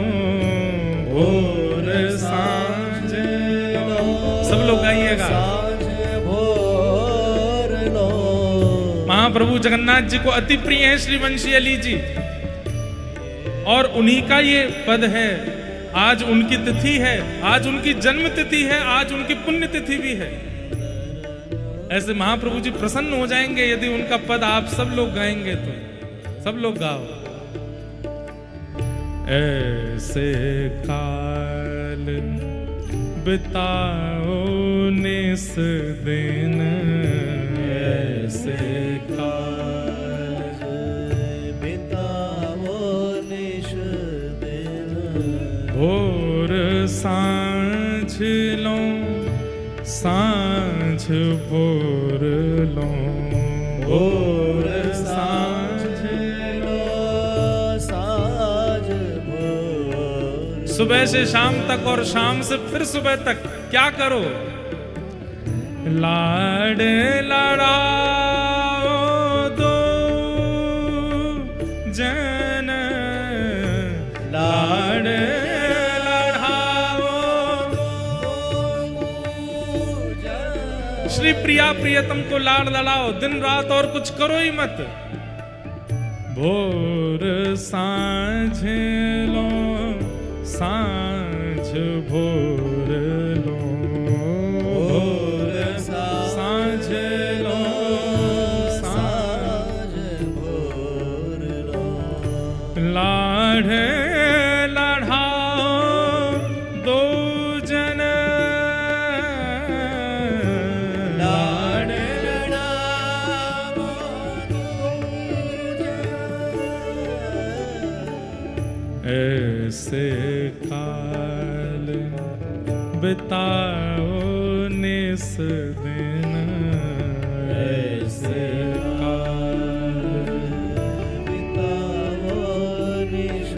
भोर सांझ लो। सब लोग गाइएगा। सांझ भोर लो। महाप्रभु जगन्नाथ जी को अति प्रिय है श्री वंशी अली जी, और उन्हीं का ये पद है। आज उनकी तिथि है, आज उनकी जन्म तिथि है, आज उनकी पुण्य तिथि भी है। ऐसे महाप्रभु जी प्रसन्न हो जाएंगे यदि उनका पद आप सब लोग गाएंगे तो। सब लोग गाओ। ऐसे काल बिताओ निस दिन, ऐसे काल बिताओ निस दिन। भोर सांझ लो, सांझ भोर लो, भोर सांझ लो, सांझ भोर। सुबह से शाम तक और शाम से फिर सुबह तक क्या करो? लाड लड़ाओ दो जन, लाड लड़ाओ। श्री प्रिया प्रियतम को लाड लड़ाओ, दिन रात और कुछ करो ही मत। भोर सांझ लो, सांझ भोर लो, भोर सांझ लो, सांझ भोर लो। लाड लड़ाओ दो जन, लाड लड़ाओ दो जन। ऐसे काल बिताओ निस दिन, ऐसे काल बिताओ निस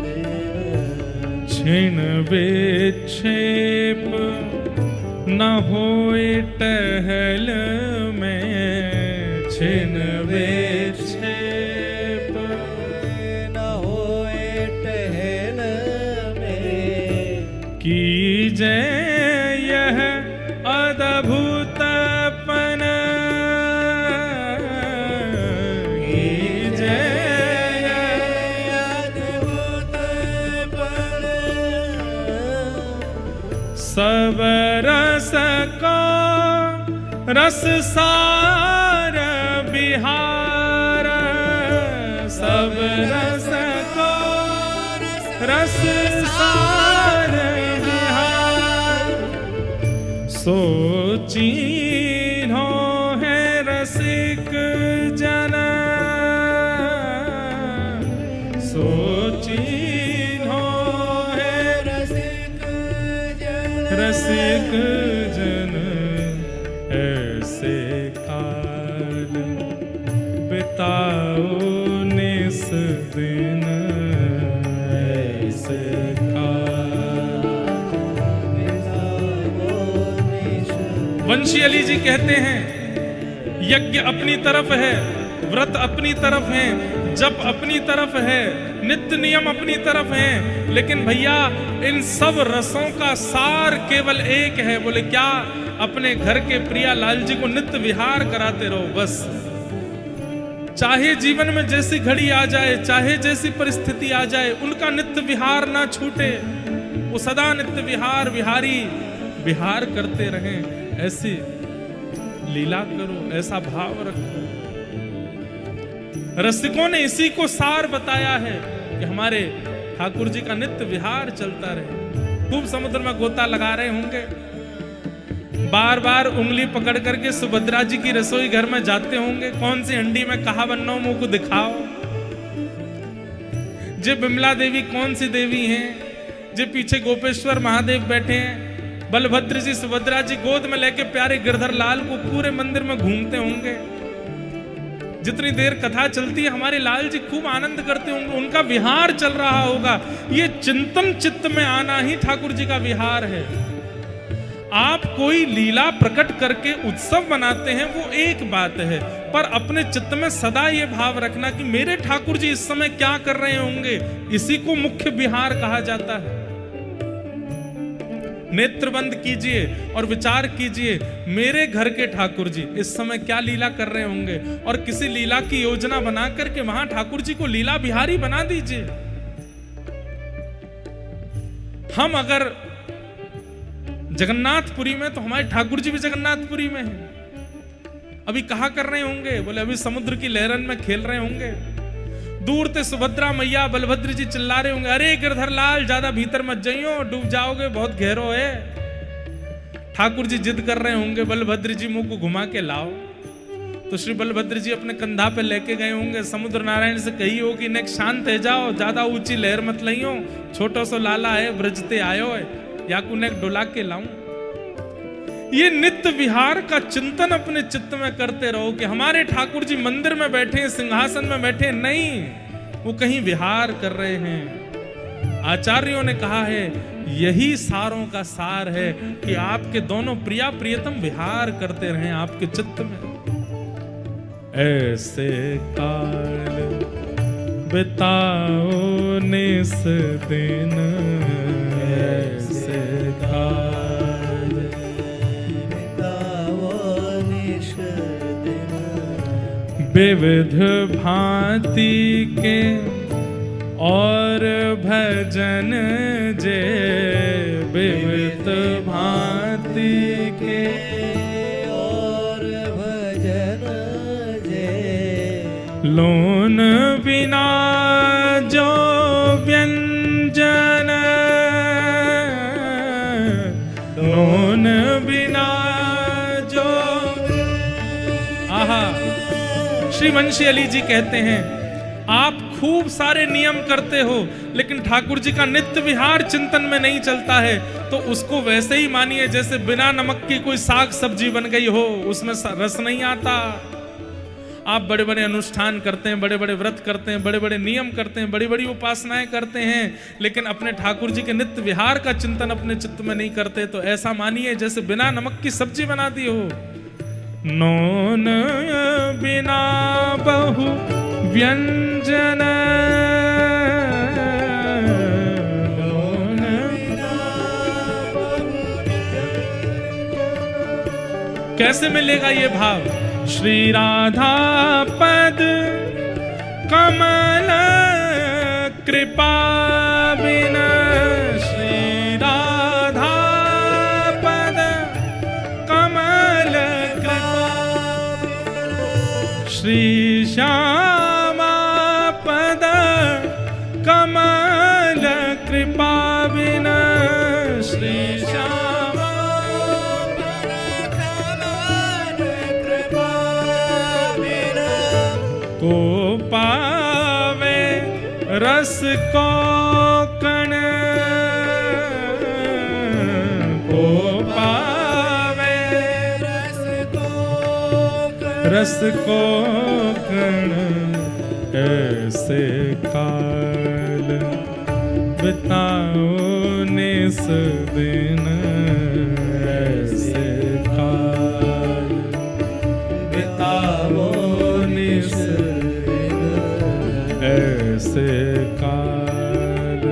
दिन। छिन विक्षेप न होए टहल में, छिन विक्षेप न होए टहल में। कीजे यह अद्भुतपन, कीजे यह अद्भुतपन। सब रस को रस सार बिहार, सब रस को रस सार बिहार। सोचीनो है रसिक जन, सोचीनो है रसिक जन। रसिक जन। ऐसे काल बिताओ निस दिन, ऐसे काल। वंशी अली जी कहते हैं यज्ञ अपनी तरफ है, व्रत अपनी तरफ है, जप अपनी तरफ है, नित्य नियम अपनी तरफ है, लेकिन भैया इन सब रसों का सार केवल एक है। बोले क्या? अपने घर के प्रिया लाल जी को नित्य विहार कराते रहो बस। चाहे जीवन में जैसी घड़ी आ जाए, चाहे जैसी परिस्थिति आ जाए, उनका नित्य विहार ना छूटे। वो सदा नित्य विहार विहारी विहार करते रहें। ऐसी लीला करो, ऐसा भाव रखो। रसिकों ने इसी को सार बताया है कि हमारे ठाकुर जी का नित्य विहार चलता रहे। खूब समुद्र में गोता लगा रहे होंगे, बार बार उंगली पकड़ करके सुभद्रा जी की रसोई घर में जाते होंगे, कौन सी हंडी में कहा बन्नो मुंह को दिखाओ। जे बिमला देवी कौन सी देवी हैं, जे पीछे गोपेश्वर महादेव बैठे हैं, बलभद्र जी सुभद्रा जी गोद में लेके प्यारे गिरधर लाल को पूरे मंदिर में घूमते होंगे। जितनी देर कथा चलती है हमारे लाल जी खूब आनंद करते होंगे, उनका विहार चल रहा होगा। ये चिंतन चित्त में आना ही ठाकुर जी का विहार है। आप कोई लीला प्रकट करके उत्सव बनाते हैं वो एक बात है, पर अपने चित्त में सदा ये भाव रखना कि मेरे ठाकुर जी इस समय क्या कर रहे होंगे, इसी को मुख्य विहार कहा जाता है। नेत्र बंद कीजिए और विचार कीजिए, मेरे घर के ठाकुर जी इस समय क्या लीला कर रहे होंगे, और किसी लीला की योजना बना करके वहां ठाकुर जी को लीला बिहारी बना दीजिए। हम अगर जगन्नाथपुरी में, तो हमारे ठाकुर जी भी जगन्नाथपुरी में हैं। अभी कहा कर रहे होंगे, बोले अभी समुद्र की लहरन में खेल रहे होंगे। दूर से सुभद्रा मैया बलभद्र जी चिल्ला रहे होंगे, अरे गिरधर लाल ज्यादा भीतर मत जाइयो, डूब जाओगे, बहुत गहरो है। ठाकुर जी जिद कर रहे होंगे, बलभद्र जी मुंह को घुमा के लाओ। तो श्री बलभद्र जी अपने कंधा पे लेके गए होंगे, समुद्र नारायण से कही हो कि नेक शांत है जाओ, ज्यादा ऊंची लहर मत लइयो, छोटो सो लाला है ब्रजते आयो है, या को नेक डुला के लाऊं। ये नित्य विहार का चिंतन अपने चित्त में करते रहो कि हमारे ठाकुर जी मंदिर में बैठे, सिंहासन में बैठे नहीं, वो कहीं विहार कर रहे हैं। आचार्यों ने कहा है यही सारों का सार है कि आपके दोनों प्रिया प्रियतम विहार करते रहें आपके चित्त में। ऐसे काल बिताओ निस दिन, ऐसे काल बिताओ निस दिन, विविध भांति के और भजन जे, विविध भांति के और भजन जे, लोन बिना जो व्यंजन, लोन बिना जो, आहा। श्री वंशी अली जी कहते हैं आप खूब सारे नियम करते हो लेकिन ठाकुर जी का नित्य विहार चिंतन में नहीं चलता है, तो उसको वैसे ही मानिए जैसे बिना नमक की कोई साग सब्जी बन गई हो, उसमें रस नहीं आता। आप बड़े बड़े अनुष्ठान करते हैं, बड़े बड़े व्रत करते हैं, बड़े बड़े नियम करते हैं, बड़ी बड़ी उपासनाएं करते हैं, लेकिन अपने ठाकुर जी के नित्य विहार का चिंतन अपने चित्त में नहीं करते, तो ऐसा मानिए जैसे बिना नमक की सब्जी बना दी हो। नोन बिना बहु व्यंजन, नोन कैसे मिलेगा ये भाव? श्री राधा पद कमल कृपा बिना, श्री राधा पद कमल कृपा, श्री श्यामा पद कमल कृपा बिना, श्री श्यामा को पावे रस को कण, को पावे रस को कण, ऐसे काल बिताओ निस दिन, ऐसे काल बिताओ निस दिन, ऐसे काल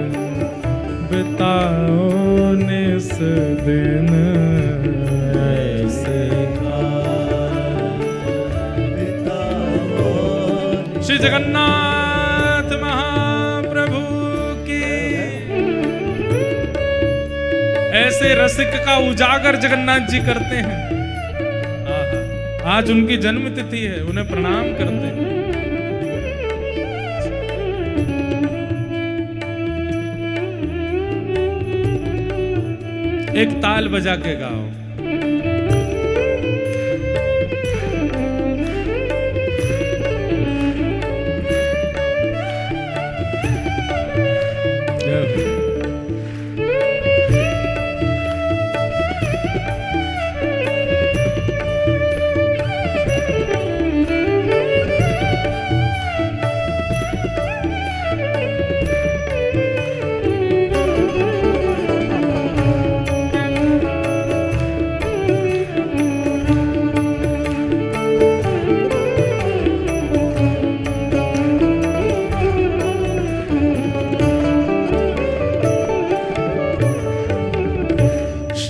बिताओ निस दिन, ऐसे काल बिताओ। श्री जगन्नाथ महाप्रभु की। ऐसे रसिक का उजागर जगन्नाथ जी करते हैं। आज उनकी जन्म तिथि है, उन्हें प्रणाम करते हैं। एक ताल बजा के गाओ।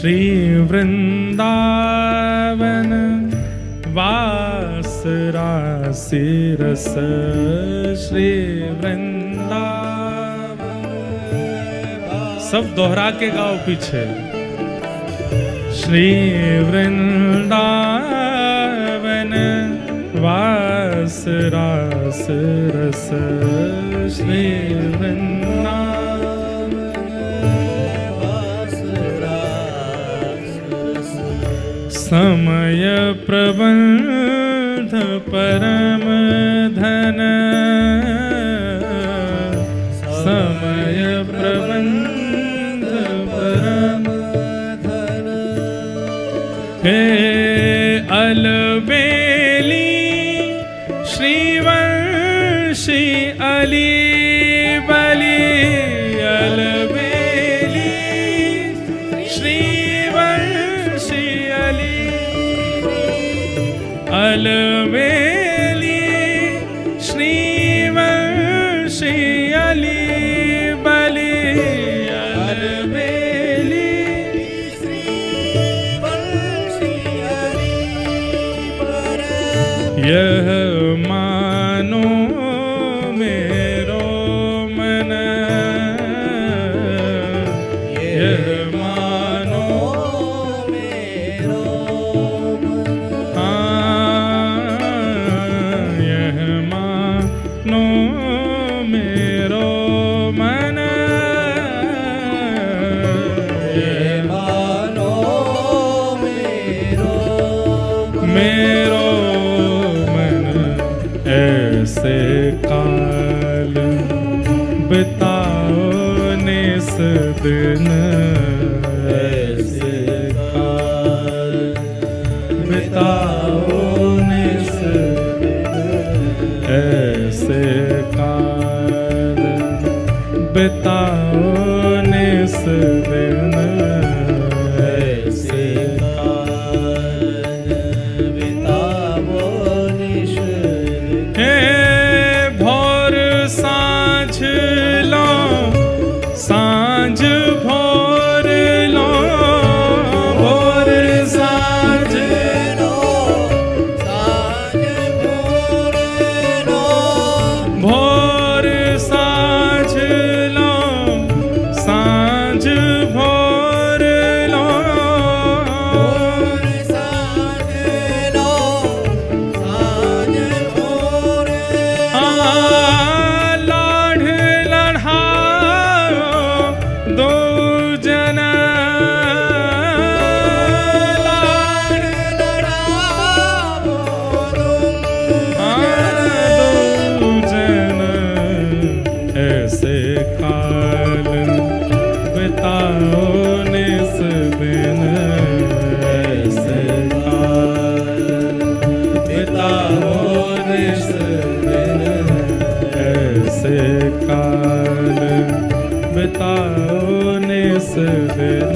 श्री वृंदावन वास रासी रस श्री वृंदावन। सब दोहरा के गाओ पीछे। श्री वृंदावन वास रास रस श्री वृंदावन वास रास रस। समय प्रबंध परम धन समय प्रबंध परम धन हे अलबेली श्रीवंशी अली बली अलबेली श्रीवंशी अली अलबेली श्रीवंशी अली बली अलबेली यह मानो मेरो मन यह मानो मेरो मन यह मानो मेरो मन ये मानो मेरो मन ऐसे काल बिताओ निस दिन ऐसे काल बिताओ निस दिन ऐसे काल बिताओ निस दिन ऐसे बितावो निश हे भोर सांझ लो सांझ भोर लो भोर सांझ लो साँझ भोर लो भोर सांझ लो सांझ भोर लो भोर साँझ लो साँझ भोर लाढ़ लढ़ाओ दो जना लाड़ लड़ावो दो जना ऐसे काल बिताओ निस दिन ऐसे काल बिताओ निस दिन ऐसे काल बिताओ निस दिन